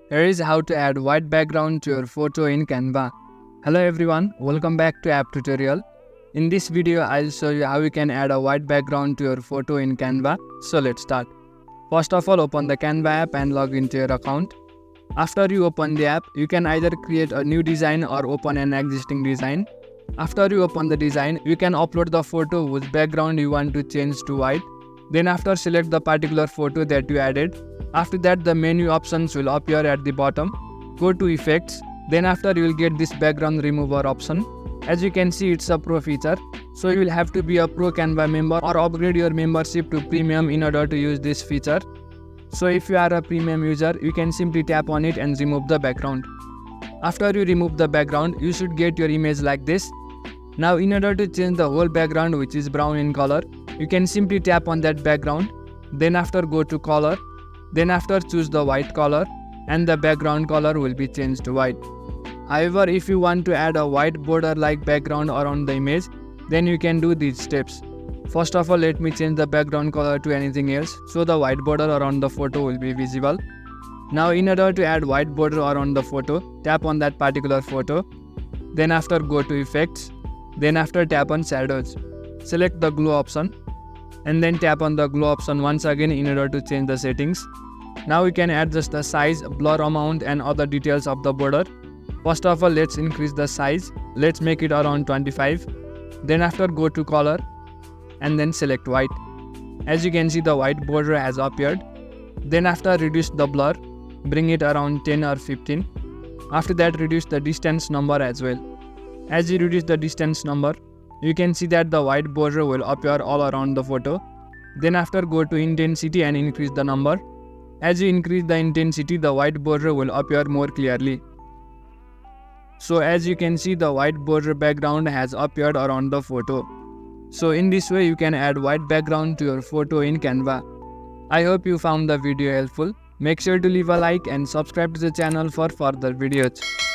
Here is how to add white background to your photo in Canva. Hello everyone, welcome back to app tutorial. In this video, I'll show you how you can add a white background to your photo in Canva. So let's start. First of all, open the Canva app and log into your account. After you open the app, you can either create a new design or open an existing design. After you open the design, you can upload the photo whose background you want to change to white. Then after, select the particular photo that you added. After that, the menu options will appear at the bottom. Go to effects. Then after, you will get this background remover option. As you can see, it's a pro feature. So you will have to be a pro Canva member or upgrade your membership to premium in order to use this feature. So if you are a premium user, you can simply tap on it and remove the background. After you remove the background, you should get your image like this. Now in order to change the whole background, which is brown in color, you can simply tap on that background. Then after, go to color. Then after, choose the white color and the background color will be changed to white. However, if you want to add a white border like background around the image, then you can do these steps. First of all, let me change the background color to anything else so the white border around the photo will be visible. Now in order to add white border around the photo, tap on that particular photo. Then after, go to effects. Then after, tap on shadows. Select the glow option and then tap on the glow option once again in order to change the settings. Now we can adjust the size, blur amount and other details of the border. First of all, let's increase the size. Let's make it around 25. Then after, go to color and then select white. As you can see, the white border has appeared. Then after, reduce the blur. Bring it around 10 or 15. After that, reduce the distance number as well. As you reduce the distance number, you can see that the white border will appear all around the photo. Then after, go to intensity and increase the number. As you increase the intensity, the white border will appear more clearly. So as you can see, the white border background has appeared around the photo. So in this way, you can add white background to your photo in Canva. I hope you found the video helpful. Make sure to leave a like and subscribe to the channel for further videos.